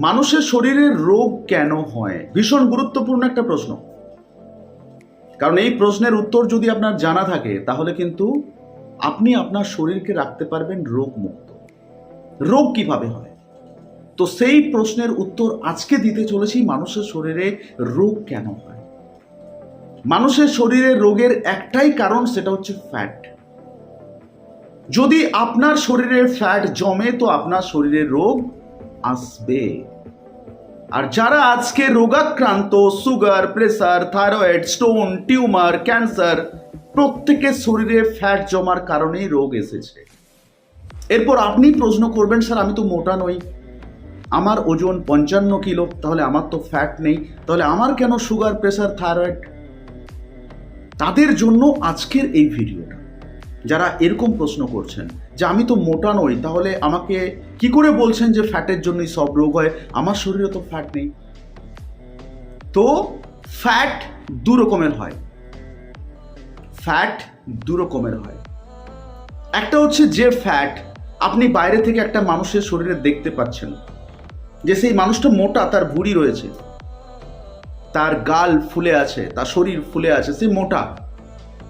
মানুষের শরীরে রোগ কেন হয়? ভীষণ গুরুত্বপূর্ণ একটা প্রশ্ন। কারণ এই প্রশ্নের উত্তর যদি আপনার জানা থাকে তাহলে কিন্তু আপনি আপনার শরীরকে রাখতে পারবেন রোগমুক্ত। রোগ কিভাবে হয়? তো সেই প্রশ্নের উত্তর আজকে দিতে চলেছি। মানুষের শরীরে রোগ কেন হয়? মানুষের শরীরে রোগের একটাই কারণ, সেটা হচ্ছে ফ্যাট। যদি আপনার শরীরে ফ্যাট জমে তো আপনার শরীরে রোগ আসবে। আর যারা আজকে রোগাক্রান্ত, sugar, pressure, thyroid, stone, tumour, cancer, প্রত্যেকের শরীরে ফ্যাট জমার কারণেই রোগ এসেছে। এরপর আপনি প্রশ্ন করবেন, স্যার আমি তো মোটা নই, আমার ওজন 55 কিলো, তাহলে আমার তো ফ্যাট নেই, তাহলে আমার কেন সুগার, প্রেসার, থাইরয়েড? তাদের জন্য আজকের এই ভিডিওটা। যারা এরকম প্রশ্ন করছেন যে আমি তো মোটা নই, তাহলে আমাকে কি করে বলছেন যে ফ্যাটের জন্যই সব রোগ হয়, আমার শরীরে তো ফ্যাট নেই। তো ফ্যাট দু রকমের হয়। ফ্যাট দু রকমের হয়। একটা হচ্ছে যে ফ্যাট আপনি বাইরে থেকে একটা মানুষের শরীরে দেখতে পাচ্ছেন, যে সেই মানুষটা মোটা, তার ভুঁড়ি রয়েছে, তার গাল ফুলে আছে, তার শরীর ফুলে আছে, সে মোটা,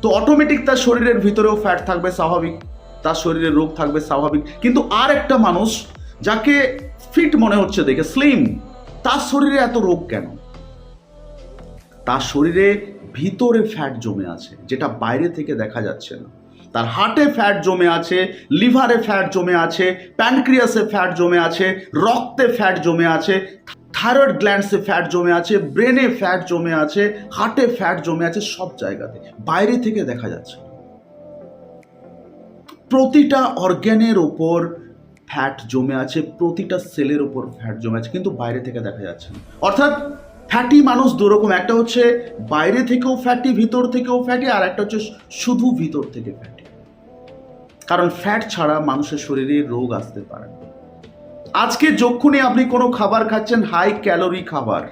তো অটোমেটিক তার শরীরের ভিতরেও ফ্যাট থাকবে স্বাভাবিক, তার শরীরে রোগ থাকবে স্বাভাবিক। কিন্তু আর একটা মানুষ যাকে ফিট মনে হচ্ছে দেখে, স্লিম, তার শরীরে এত রোগ কেন? তার শরীরে ভিতরে ফ্যাট জমে আছে, যেটা বাইরে থেকে দেখা যাচ্ছে না। তার হার্টে ফ্যাট জমে আছে, লিভারে ফ্যাট জমে আছে, প্যানক্রিয়াসে ফ্যাট জমে আছে, রক্তে ফ্যাট জমে আছে, থাইরয়েড গ্ল্যান্ডসে ফ্যাট জমে আছে, ব্রেনে ফ্যাট জমে আছে, হার্টে ফ্যাট জমে আছে, সব জায়গাতে, বাইরে থেকে দেখা যাচ্ছে। প্রতিটা অর্গ্যানের ওপর ফ্যাট জমে আছে, প্রতিটা সেলের ওপর ফ্যাট জমে আছে, কিন্তু বাইরে থেকে দেখা যাচ্ছে না। অর্থাৎ ফ্যাটি মানুষ দুরকম, একটা হচ্ছে বাইরে থেকেও ফ্যাটি, ভিতর থেকেও ফ্যাটি, আর একটা হচ্ছে শুধু ভিতর থেকে ফ্যাটি। কারণ ফ্যাট ছাড়া মানুষের শরীরে রোগ আসতে পারে না। আজকে যখনই আপনি কোনো খাবার খাচ্ছেন, হাই ক্যালোরি খাবার,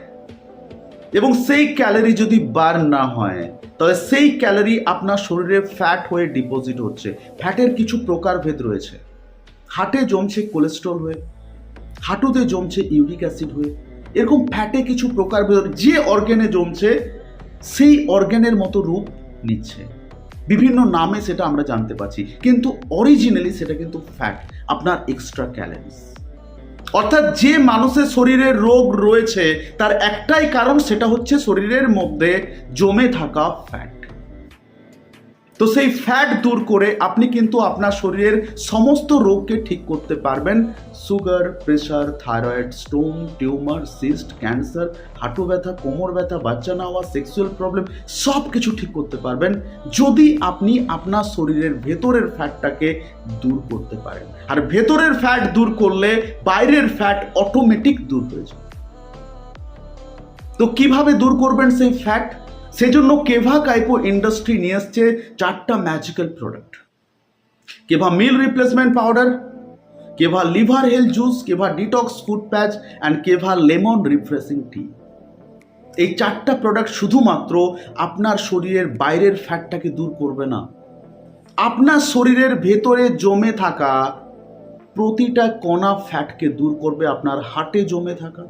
এবং সেই ক্যালোরি যদি বার্ন না হয়, তাহলে সেই ক্যালোরি আপনার শরীরে ফ্যাট হয়ে ডিপোজিট হচ্ছে। ফ্যাটের কিছু প্রকারভেদ রয়েছে। হার্টে জমছে কোলেস্ট্রল হয়ে, হাঁটুতে জমছে ইউরিক অ্যাসিড হয়ে, এরকম ফ্যাটে কিছু প্রকারভেদ, যে অর্গ্যানে জমছে সেই অর্গ্যানের মতো রূপ নিচ্ছে। বিভিন্ন নামে সেটা আমরা জানতে পারছি, কিন্তু অরিজিনালি সেটা কিন্তু ফ্যাট, আপনার এক্সট্রা ক্যালোরিজ। অর্থাৎ যে মানুষের শরীরে রোগ রয়েছে তার একটাই কারণ, সেটা হচ্ছে শরীরের মধ্যে জমে থাকা ফ্যাট। তো সেই ফ্যাট দূর করে আপনি কিন্তু আপনার শরীরের সমস্ত রোগকে ঠিক করতে পারবেন। Sugar, pressure, thyroid, stone, tumour, cyst, cancer, হাঁটু ব্যথা, কোমর ব্যথা, বাচ্চা না হওয়া, সেক্সুয়াল প্রবলেম, সব কিছু ঠিক করতে পারবেন যদি আপনি আপনার শরীরের ভেতরের ফ্যাটটাকে দূর করতে পারেন। আর ভেতরের ফ্যাট দূর করলে বাইরের ফ্যাট অটোমেটিক দূর হয়ে যাবে। তো কিভাবে দূর করবেন সেই ফ্যাট? সেজন্য কেভা কাইপো ইন্ডাস্ট্রি নিয়ে এসছে 4টা magical product. Keva meal replacement powder, Keva liver health juice, Keva detox food patch and Keva lemon refreshing tea. এই 4টা প্রোডাক্ট শুধুমাত্র আপনার শরীরের বাইরের ফ্যাটটাকে দূর করবে না, আপনার শরীরের ভেতরে জমে থাকা প্রতিটা কণা ফ্যাটকে দূর করবে। আপনার হার্টে জমে থাকা,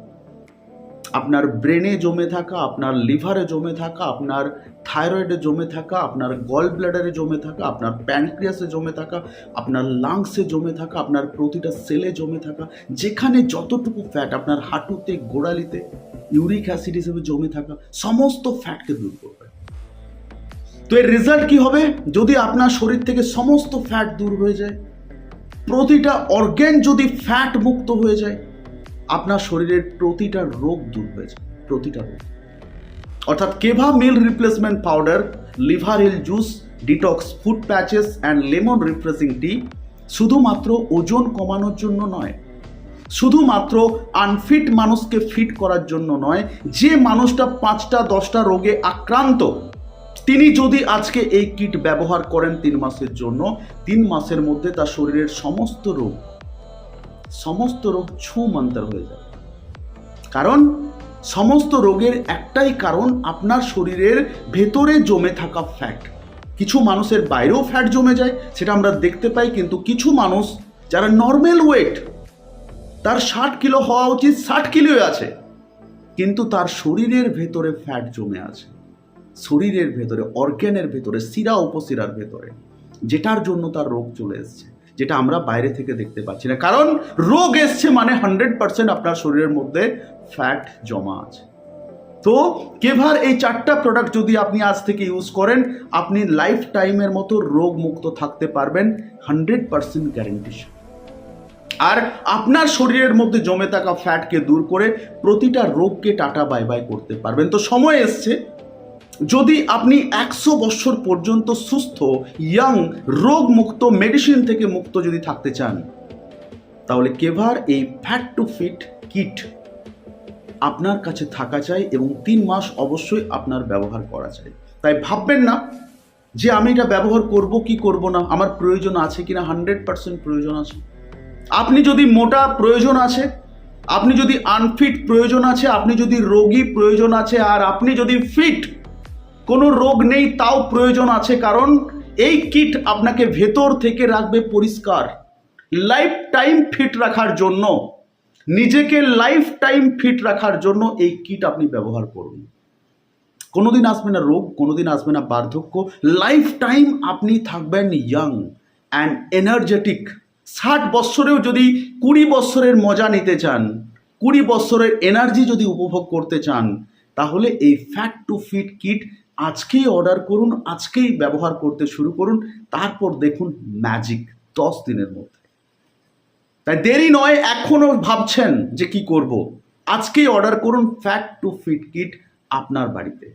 আপনার ব্রেনে জমে থাকা, আপনার লিভারে জমে থাকা, আপনার থাইরয়েডে জমে থাকা, আপনার গল ব্লাডারে জমে থাকা, আপনার প্যানক্রিয়াসে জমে থাকা, আপনার লাংসে জমে থাকা, আপনার প্রতিটা সেলে জমে থাকা, যেখানে যতটুকু ফ্যাট, আপনার হাঁটুতে, গোড়ালিতে ইউরিক অ্যাসিড হিসেবে জমে থাকা সমস্ত ফ্যাটকে দূর করবে। তো এর রেজাল্ট কি হবে? যদি আপনার শরীর থেকে সমস্ত ফ্যাট দূর হয়ে যায়, প্রতিটা অর্গ্যান যদি ফ্যাট মুক্ত হয়ে যায়, আপনার শরীরের প্রতিটা রোগ দূর হয়ে যায়, প্রতিটা রোগ। অর্থাৎ Keva meal replacement powder, liver health juice, detox food patches and lemon refreshing tea শুধুমাত্র ওজন কমানোর জন্য নয়, শুধুমাত্র আনফিট মানুষকে ফিট করার জন্য নয়, যে মানুষটা 5টা 10টা রোগে আক্রান্ত, তিনি যদি আজকে এই কিট ব্যবহার করেন 3 মাসের জন্য, 3 মাসের মধ্যে তার শরীরের সমস্ত রোগ ছুমন্তর হয়ে যাবে। কারণ সমস্ত রোগের একটাই কারণ, আপনার শরীরের ভেতরে জমে থাকা ফ্যাট। কিছু মানুষের বাইরেও ফ্যাট জমে যায়, সেটা আমরা দেখতে পাই, কিন্তু কিছু মানুষ যারা নর্মাল ওয়েট, তার 60 কিলো হওয়া উচিত, 60 কিলোই আছে, কিন্তু তার শরীরের ভেতরে ফ্যাট জমে আছে, শরীরের ভেতরে, অর্গ্যানের ভেতরে, শিরা উপশিরার ভেতরে, যেটার জন্য তার রোগ চলে এসছে, যেটা আমরা বাইরে থেকে দেখতে পাচ্ছি না। কারণ রোগ এসছে মানে 100% আপনার শরীরের মধ্যে ফ্যাট জমা আছে। তো কেভার এই 4টা প্রোডাক্ট যদি আপনি আজ থেকে ইউজ করেন, আপনি লাইফ টাইমের মতো রোগ মুক্ত থাকতে পারবেন, 100% গ্যারেন্টি। আর আপনার শরীরের মধ্যে জমে থাকা ফ্যাটকে দূর করে প্রতিটা রোগকে টাটা বাই বাই করতে পারবেন। তো সময় এসছে, যদি আপনি 100 বছর পর্যন্ত সুস্থ, ইয়াং, রোগ মুক্ত, মেডিসিন থেকে মুক্ত যদি থাকতে চান, তাহলে কেভার এই ফ্যাট টু ফিট কিট আপনার কাছে থাকা চাই এবং 3 মাস অবশ্যই আপনার ব্যবহার করা চাই। তাই ভাববেন না যে আমি এটা ব্যবহার করব কি করব না, আমার প্রয়োজন আছে কিনা। 100% প্রয়োজন আছে। আপনি যদি মোটা প্রয়োজন আছে, আপনি যদি আনফিট প্রয়োজন আছে, আপনি যদি রোগী প্রয়োজন আছে, আর আপনি যদি ফিট, কোনো রোগ নেই তাও প্রয়োজন আছে, কারণ এই কিট আপনাকে ভেতর থেকে রাখবে পরিষ্কার, লাইফ টাইম ফিট রাখার জন্য, নিজেকে লাইফ টাইম ফিট রাখার জন্য এই কিট আপনি ব্যবহার করুন। কোনোদিন আসবে না রোগ, কোনোদিন আসবে না বার্ধক্য, লাইফ টাইম আপনি থাকবেন ইয়াং অ্যান্ড এনার্জেটিক। 60 বছরেও যদি 20 বছরের মজা নিতে চান, 20 বছরের এনার্জি যদি উপভোগ করতে চান, তাহলে এই ফ্যাট টু ফিট কিট আজকেই অর্ডার করুন, আজকেই ব্যবহার করতে শুরু করুন, তারপর দেখুন ম্যাজিক 10 দিনের মধ্যে। তাই দেরি নয়, এখনও ভাবছেন যে কি করব, আজকেই অর্ডার করুন ফ্যাট টু ফিট কিট আপনার বাড়িতে।